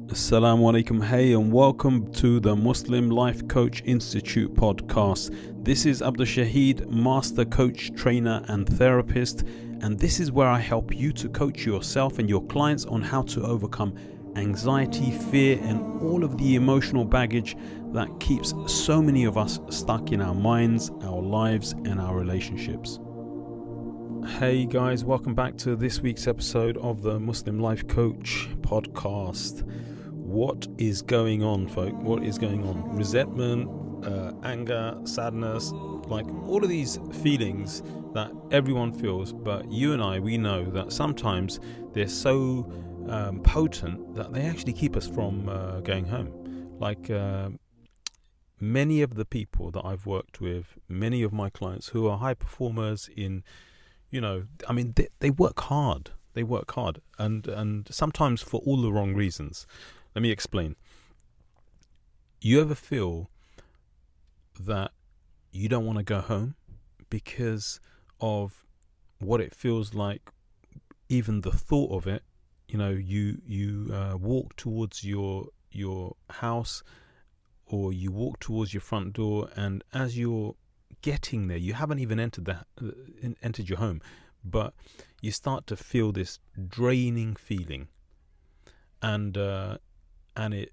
Assalamu alaikum, hey, and welcome to the Muslim Life Coach Institute podcast. This is Abdul Shahid, master coach, trainer, and therapist, and this is where I help you to coach yourself and your clients on how to overcome anxiety, fear, and all of the emotional baggage that keeps so many of us stuck in our minds, our lives, and our relationships. Hey guys, welcome back to this week's episode of the Muslim Life Coach podcast. What is going on, folk? What is going on? Resentment, anger, sadness, like all of these feelings that everyone feels, but you and I, we know that sometimes they're so potent that they actually keep us from going home. Like many of the people that I've worked with, many of my clients who are high performers in, they work hard. They work hard and sometimes for all the wrong reasons. Let me explain. You ever feel that you don't want to go home because of what it feels like, even the thought of it? You know, you walk towards your house, or you walk towards your front door, and as you're getting there, you haven't even entered your home, but you start to feel this draining feeling, and it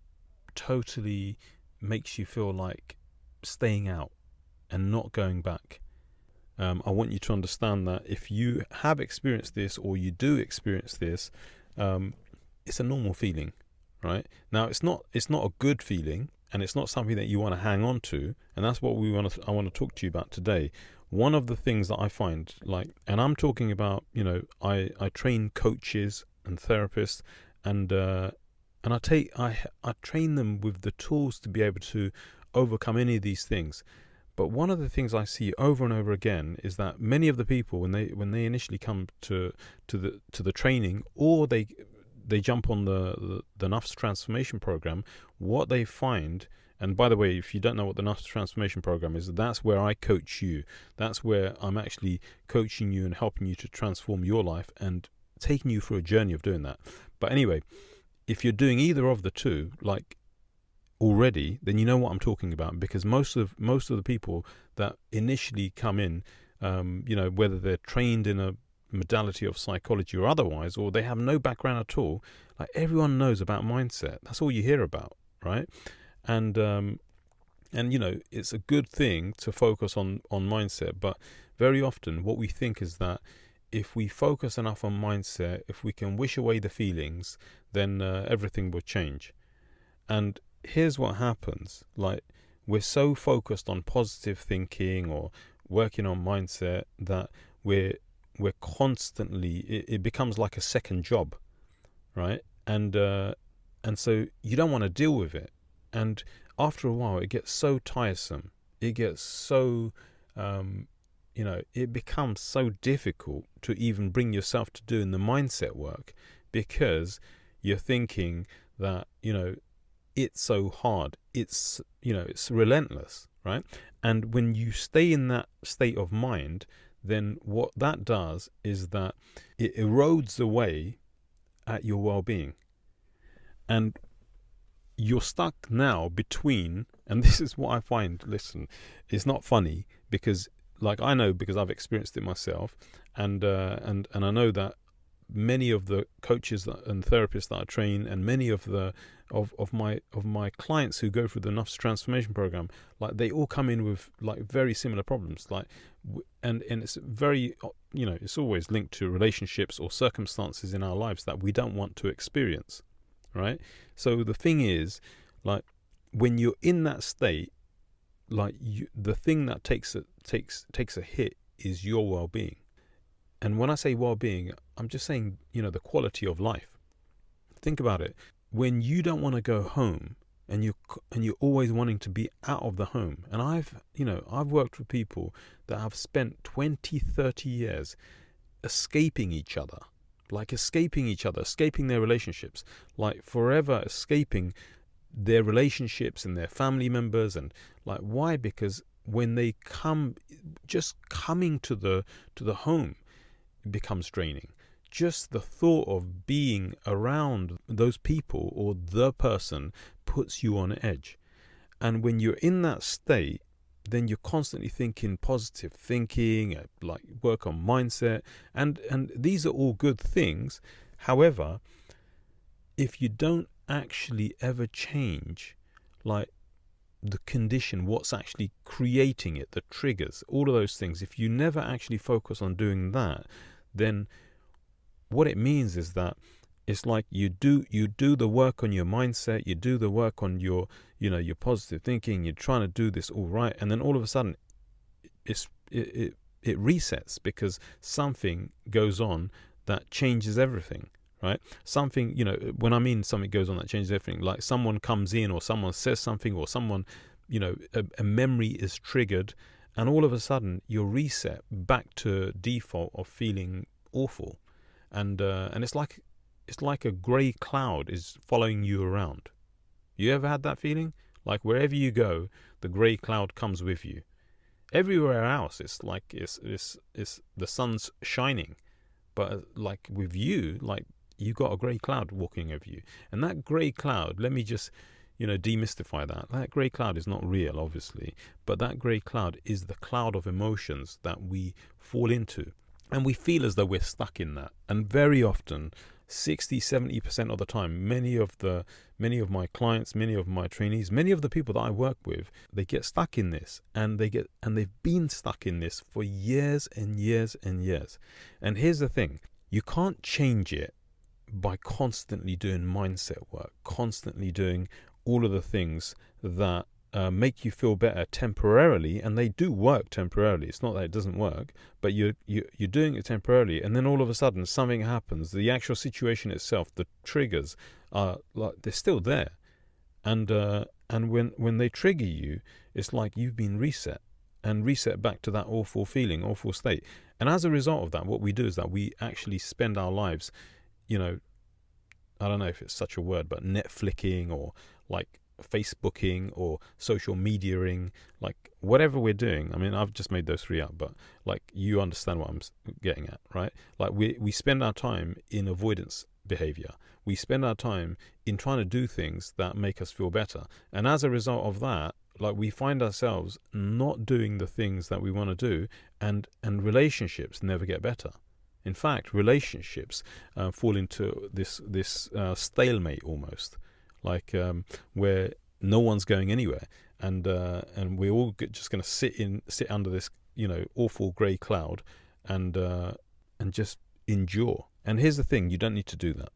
totally makes you feel like staying out and not going back. I want you to understand that if you have experienced this, or you do experience this, it's a normal feeling, right? Now, it's not a good feeling, and it's not something that you want to hang on to, and that's what I want to talk to you about today. One of the things that I find, and I'm talking about, I train coaches and therapists, and I train them with the tools to be able to overcome any of these things. But one of the things I see over and over again is that many of the people, when they initially come to the training, or they jump on the Nafs transformation program, what they find, and by the way, if you don't know what the Nafs transformation program is, that's where I coach you. That's where I'm actually coaching you and helping you to transform your life and taking you through a journey of doing that. But anyway, if you're doing either of the two, already, then you know what I'm talking about, because most of the people that initially come in, whether they're trained in a modality of psychology or otherwise, or they have no background at all, everyone knows about mindset. That's all you hear about, right? And it's a good thing to focus on mindset, but very often what we think is that if we focus enough on mindset, if we can wish away the feelings, then everything will change. And here's what happens. We're so focused on positive thinking or working on mindset that we're constantly, it becomes like a second job, right? And so you don't want to deal with it. And after a while, it gets so tiresome. It gets so, it becomes so difficult to even bring yourself to doing the mindset work, because you're thinking that, it's so hard. It's relentless, right? And when you stay in that state of mind, then what that does is that it erodes away at your well-being. And you're stuck now between, and this is what I find, listen, it's not funny, because I know, because I've experienced it myself, and I know that many of the coaches and therapists that I train, and many of my clients who go through the Nafs transformation program, they all come in with very similar problems, and it's very, it's always linked to relationships or circumstances in our lives that we don't want to experience, right? So the thing is, when you're in that state, the thing that takes a hit is your well-being. And when I say well-being, I'm just saying, the quality of life. Think about it. When you don't want to go home, and you're always wanting to be out of the home. And I've worked with people that have spent 20, 30 years escaping each other, escaping their relationships, forever escaping their relationships and their family members. And why? Because when they coming to the home, it becomes draining. just the thought of being around those people or the person puts you on edge. And when you're in that state, then you're constantly thinking positive thinking, like work on mindset, and these are all good things. However, if you don't actually ever change, like the condition, what's actually creating it, the triggers, all of those things, if you never actually focus on doing that, then what it means is that it's like you do the work on your mindset, you do the work on your positive thinking, you're trying to do this all right, and then all of a sudden it resets because something goes on that changes everything, right? Something, when I mean something goes on that changes everything, like someone comes in or someone says something or someone, a memory is triggered, and all of a sudden you're reset back to default of feeling awful, and it's like a grey cloud is following you around. You ever had that feeling? Like wherever you go, the grey cloud comes with you. Everywhere else, it's like it's the sun's shining, but like with you, like you got a grey cloud walking over you. And that grey cloud, let me just demystify that. That grey cloud is not real, obviously, but that grey cloud is the cloud of emotions that we fall into. And we feel as though we're stuck in that. And very often, 60-70% of the time, many of my clients, many of my trainees, many of the people that I work with, they get stuck in this, and they've been stuck in this for years and years and years. And here's the thing, you can't change it by constantly doing mindset work, constantly doing all of the things that make you feel better temporarily, and they do work temporarily. It's not that it doesn't work, but you're doing it temporarily, and then all of a sudden something happens. The actual situation itself, the triggers are like they're still there, and when they trigger you, it's like you've been reset back to that awful feeling, awful state. And as a result of that, what we do is that we actually spend our lives, I don't know if it's such a word, but Netflixing or like Facebooking or social mediaing, like whatever we're doing. I mean, I've just made those three up, but like you understand what I'm getting at, right? Like we spend our time in avoidance behavior. We spend our time in trying to do things that make us feel better. And as a result of that, like we find ourselves not doing the things that we want to do, and relationships never get better. In fact, relationships fall into this stalemate almost, like where no one's going anywhere, and we're all just going to sit under this awful grey cloud, and just endure. And here's the thing: you don't need to do that.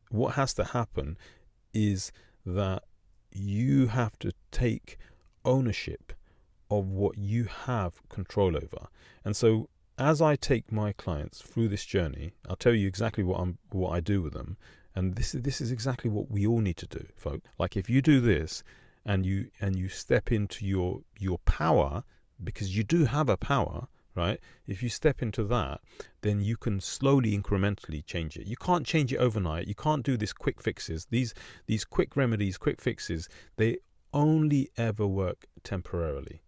What has to happen is that you have to take ownership of what you have control over. And so, as I take my clients through this journey, I'll tell you exactly what I do with them. And this is exactly what we all need to do, folks. Like if you do this and you step into your power, because you do have a power, right? If you step into that, then you can slowly, incrementally change it. You can't change it overnight. You can't do these quick fixes. These quick remedies, quick fixes, they only ever work temporarily.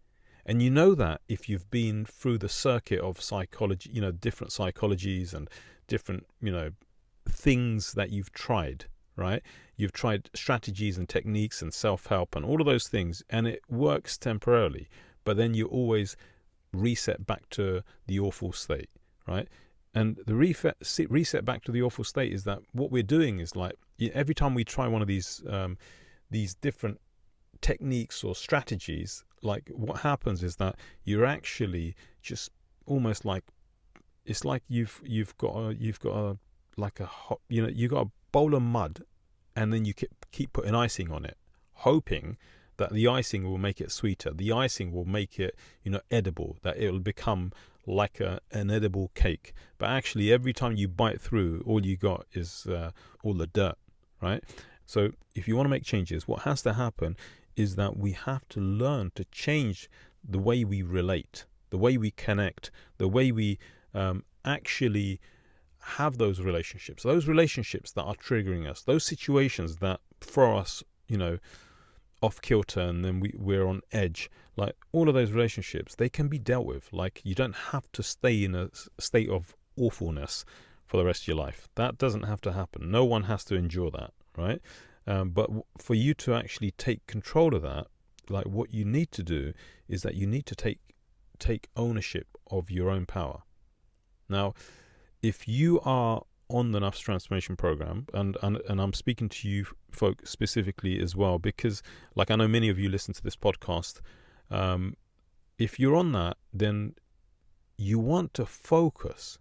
And you know that if you've been through the circuit of psychology, different psychologies and different, things that you've tried, right? You've tried strategies and techniques and self-help and all of those things, and it works temporarily, but then you always reset back to the awful state, right? And the reset back to the awful state is that what we're doing is like every time we try one of these different techniques or strategies, like what happens is that you're actually just almost like, it's like you've got a like a hot, you got a bowl of mud, and then you keep putting icing on it, hoping that the icing will make it sweeter. The icing will make it, edible, that it will become like an edible cake. But actually, every time you bite through, all you got is all the dirt, right? So if you want to make changes, what has to happen is that we have to learn to change the way we relate, the way we connect, the way we actually have those relationships that are triggering us, those situations that throw us, off kilter, and then we're on edge. Like all of those relationships, they can be dealt with. Like you don't have to stay in a state of awfulness for the rest of your life. That doesn't have to happen. No one has to endure that, right? But for you to actually take control of that, like what you need to do is that you need to take ownership of your own power. Now, if you are on the Nafs transformation program, and I'm speaking to you folk specifically as well, because like I know many of you listen to this podcast, if you're on that, then you want to focus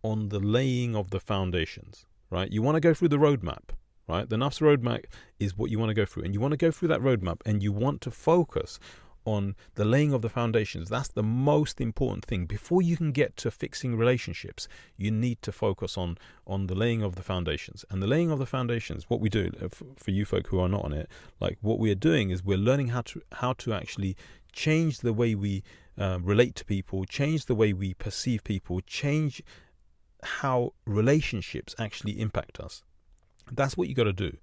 on the laying of the foundations, right? You want to go through the roadmap, right? The Nafs roadmap is what you want to go through, and you want to go through that roadmap, and you want to focus on the laying of the foundations. That's the most important thing. Before you can get to fixing relationships, you need to focus on the laying of the foundations. And the laying of the foundations, what we do, for you folk who are not on it, like what we're doing is we're learning how to actually change the way we relate to people, change the way we perceive people, change how relationships actually impact us. That's what you got to do.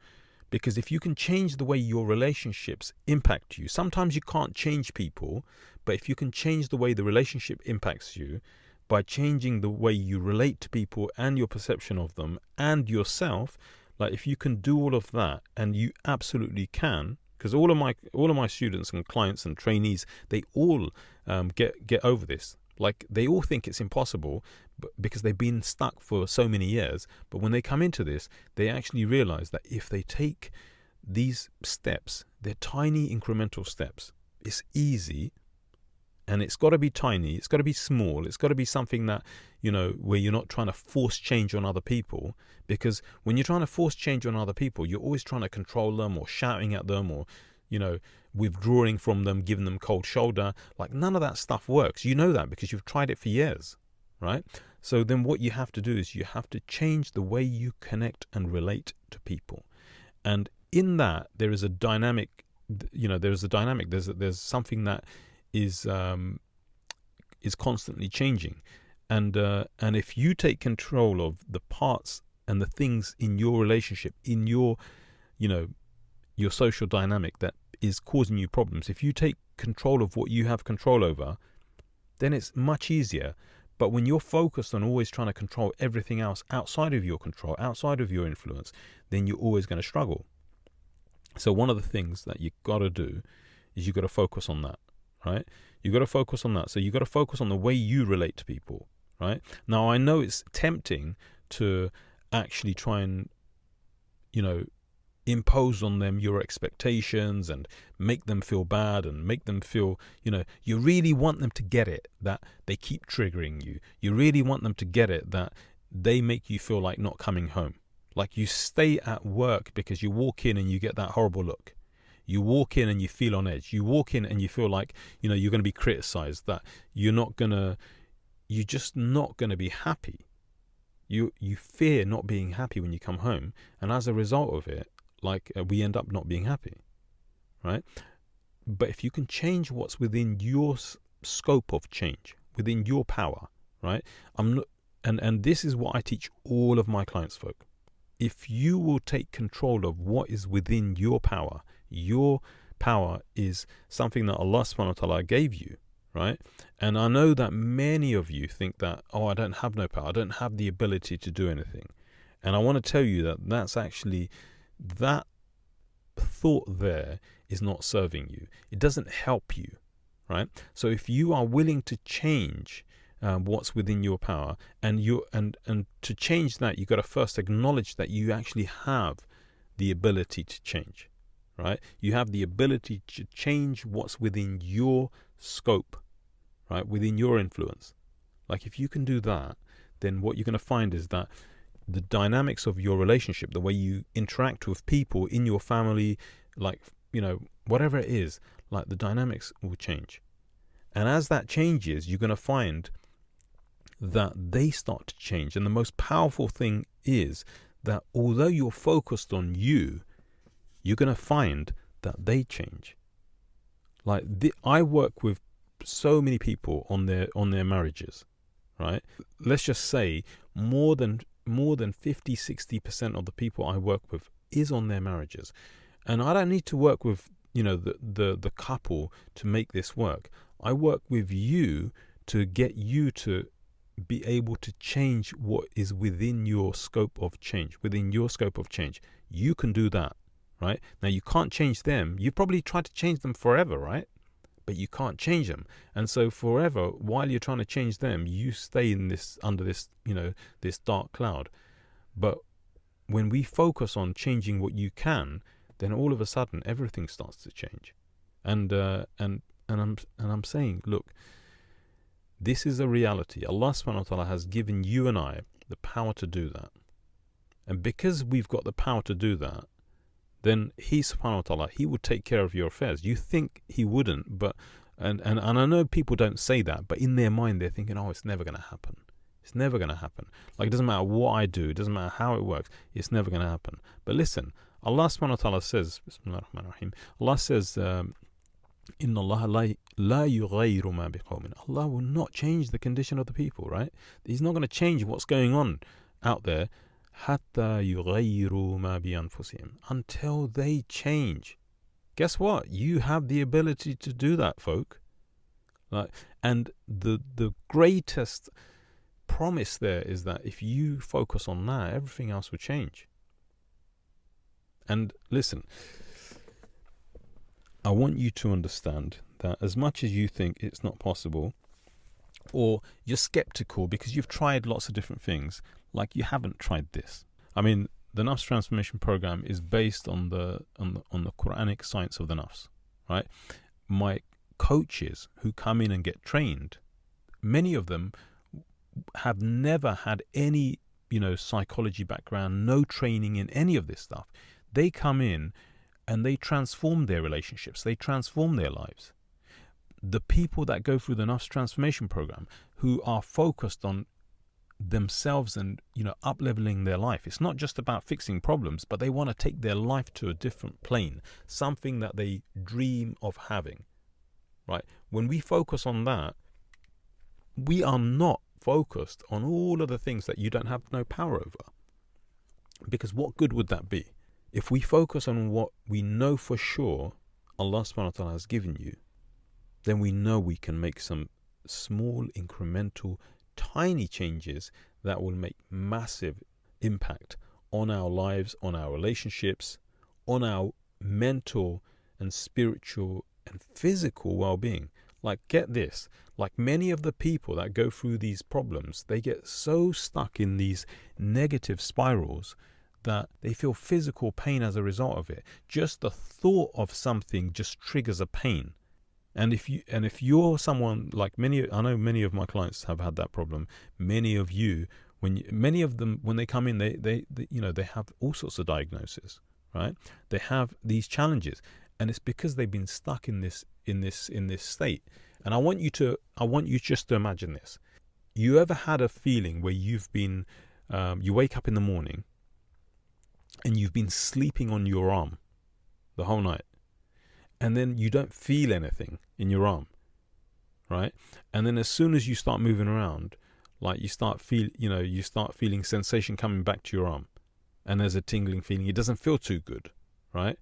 Because if you can change the way your relationships impact you, sometimes you can't change people, but if you can change the way the relationship impacts you by changing the way you relate to people and your perception of them and yourself, like if you can do all of that, and you absolutely can, because all of my students and clients and trainees, they all get over this. Like they all think it's impossible, but because they've been stuck for so many years. But when they come into this, they actually realize that if they take these steps, they're tiny incremental steps. It's easy, and it's got to be tiny. It's got to be small. It's got to be something that, where you're not trying to force change on other people. Because when you're trying to force change on other people, you're always trying to control them or shouting at them or, withdrawing from them, giving them cold shoulder. Like none of that stuff works. You know that because you've tried it for years, right? So then what you have to do is you have to change the way you connect and relate to people. And in that, there is a dynamic, there's something that is constantly changing. And if you take control of the parts and the things in your relationship, in your social dynamic that is causing you problems, if you take control of what you have control over, then it's much easier. But when you're focused on always trying to control everything else outside of your control, outside of your influence, then you're always going to struggle. So one of the things that you got to do is you got to focus on that, right? You got to focus on that. So you got to focus on the way you relate to people, right? Now, I know it's tempting to actually try and, impose on them your expectations and make them feel bad and make them feel, you really want them to get it, that they keep triggering you. You really want them to get it, that they make you feel like not coming home. Like you stay at work because you walk in and you get that horrible look. You walk in and you feel on edge. You walk in and you feel like, you're going to be criticized, that you're just not going to be happy. You fear not being happy when you come home. And as a result of it, we end up not being happy, right? But if you can change what's within your scope of change, within your power, right? And this is what I teach all of my clients folk. If you will take control of what is within your power is something that Allah subhanahu wa ta'ala gave you, right? And I know that many of you think that, I don't have no power. I don't have the ability to do anything. And I want to tell you that that's actually, that thought there is not serving you. It doesn't help you, right? So if you are willing to change what's within your power, and to change that, you got to first acknowledge that you actually have the ability to change, right? You have the ability to change what's within your scope, right? Within your influence. Like if you can do that, then what you're going to find is that the dynamics of your relationship, the way you interact with people in your family, whatever it is, like the dynamics will change. And as that changes, you're going to find that they start to change. And the most powerful thing is that although you're focused on you, you're going to find that they change. I work with so many people on their marriages, right? Let's just say more than 50-60% of the people I work with is on their marriages. And I don't need to work with the couple to make this work. I work with you to get you to be able to change what is within your scope of change. You can do that, right? Now, you can't change them. You probably tried to change them forever, right? But you can't change them. And so forever, while you're trying to change them, you stay in this, under this, this dark cloud. But when we focus on changing what you can, then all of a sudden everything starts to change. And I'm saying, look, this is a reality. Allah subhanahu wa ta'ala has given you and I the power to do that. And because we've got the power to do that, then He subhanahu wa ta'ala, He would take care of your affairs. You think He wouldn't, but and I know people don't say that, but in their mind they're thinking, oh, it's never going to happen. It's never going to happen. Like, it doesn't matter what I do, it doesn't matter how it works, it's never going to happen. But listen, Allah subhanahu wa ta'ala says, Bismillah ar-Rahman ar-Rahim, Allah says, Inna Allah la yughayyiru ma biqawmin. Allah will not change the condition of the people, right? He's not going to change what's going on out there. Hatta yughayyiru ma bi anfusihim. Until they change. Guess what? You have the ability to do that, folk. And the greatest promise there is that if you focus on that, everything else will change. And listen, I want you to understand that as much as you think it's not possible, or you're skeptical because you've tried lots of different things, like you haven't tried this. I mean, the Nafs transformation program is based on the Quranic Science of the Nafs, right? My coaches who come in and get trained, many of them have never had any, psychology background, no training in any of this stuff. They come in and they transform their relationships. They transform their lives. The people that go through the Nafs transformation program who are focused on themselves and, up-leveling their life. It's not just about fixing problems, but they want to take their life to a different plane, something that they dream of having, right? When we focus on that, we are not focused on all of the things that you don't have no power over. Because what good would that be? If we focus on what we know for sure Allah subhanahu wa ta'ala has given you, then we know we can make some small, incremental, tiny changes that will make massive impact on our lives, on our relationships, on our mental and spiritual and physical well-being. Like, get this, like many of the people that go through these problems, they get so stuck in these negative spirals that they feel physical pain as a result of it. Just the thought of something just triggers a pain. And if you're someone like I know many of my clients have had that problem. Many of them when they come in, they have all sorts of diagnoses, right? They have these challenges, and it's because they've been stuck in this state. And I want you just to imagine this. You ever had a feeling where you've been, you wake up in the morning and you've been sleeping on your arm the whole night, and then you don't feel anything in your arm, right? And then as soon as you start moving around, like you start feeling sensation coming back to your arm, and there's a tingling feeling. It doesn't feel too good, right?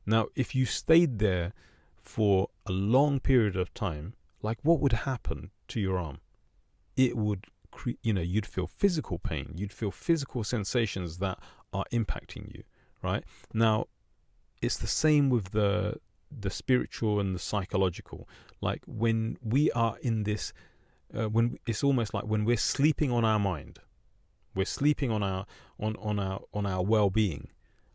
Now, if you stayed there for a long period of time, like what would happen to your arm? It would, you'd feel physical pain. You'd feel physical sensations that are impacting you, right? Now, it's the same with the spiritual and the psychological. Like when we are in this, it's almost like when we're sleeping on our mind, we're sleeping on our well-being.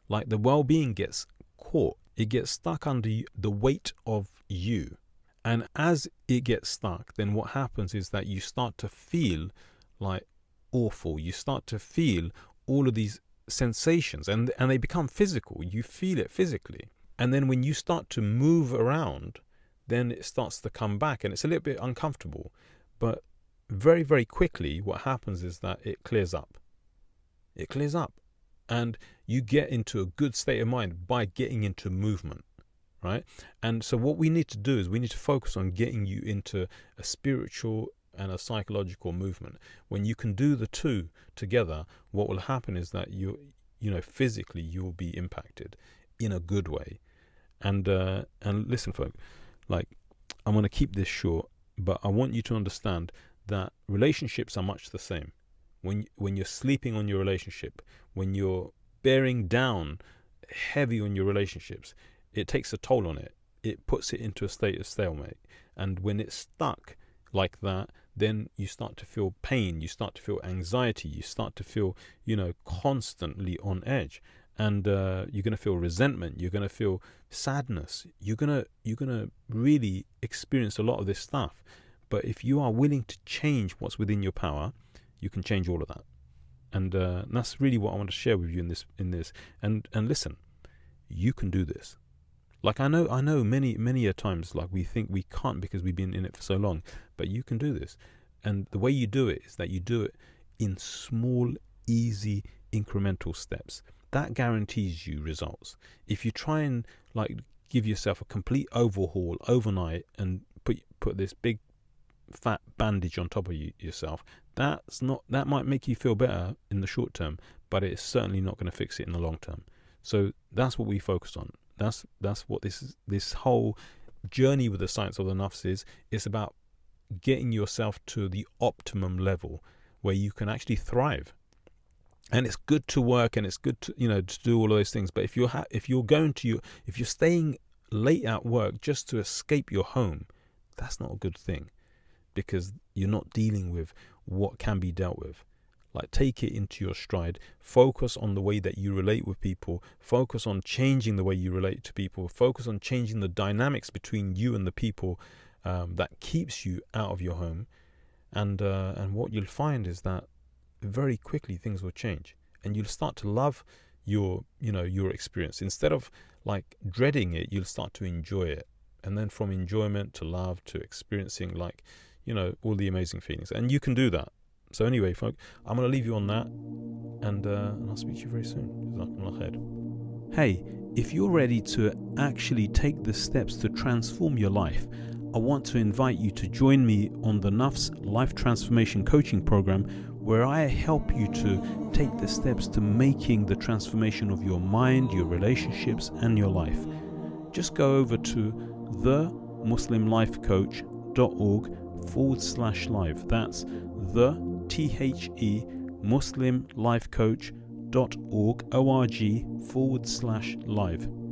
Like the well-being gets caught, it gets stuck under the weight of you. And as it gets stuck, then what happens is that you start to feel like awful. You start to feel all of these sensations, and they become physical. You feel it physically. And then when you start to move around, then it starts to come back, and it's a little bit uncomfortable. But very, very quickly, what happens is that it clears up. It clears up. And you get into a good state of mind by getting into movement, right? And so what we need to do is we need to focus on getting you into a spiritual and a psychological movement. When you can do the two together, what will happen is that physically you'll be impacted in a good way. And listen, folks, like, I'm going to keep this short, but I want you to understand that relationships are much the same. When you're sleeping on your relationship, when you're bearing down heavy on your relationships, it takes a toll on it. It puts it into a state of stalemate. And when it's stuck like that, then you start to feel pain, you start to feel anxiety, you start to feel, constantly on edge. And you're going to feel resentment, you're going to feel sadness, you're going to really experience a lot of this stuff. But if you are willing to change what's within your power, you can change all of that. And that's really what I want to share with you in this. And listen, you can do this. Like I know many a times, like we think we can't because we've been in it for so long, but you can do this. And the way you do it is that you do it in small, easy, incremental steps. That guarantees you results. If you try and give yourself a complete overhaul overnight and put this big fat bandage on top of yourself, that might make you feel better in the short term, but it's certainly not going to fix it in the long term. So that's what we focus on. That's what this whole journey with the science of the Nafs is. It's about getting yourself to the optimum level where you can actually thrive. And it's good to work, and it's good to to do all of those things. But if you're staying late at work just to escape your home, that's not a good thing, because you're not dealing with what can be dealt with. Like, take it into your stride. Focus on the way that you relate with people. Focus on changing the way you relate to people. Focus on changing the dynamics between you and the people that keeps you out of your home. And what you'll find is that very quickly things will change, and you'll start to love your experience. Instead of dreading it, you'll start to enjoy it. And then from enjoyment to love to experiencing all the amazing feelings. And you can do that. So anyway, folks, I'm going to leave you on that, and I'll speak to you very soon. Hey, if you're ready to actually take the steps to transform your life, I want to invite you to join me on the Nafs Life Transformation Coaching Program, where I help you to take the steps to making the transformation of your mind, your relationships, and your life. Just go over to themuslimlifecoach.org/live. That's themuslimlifecoach.org/live.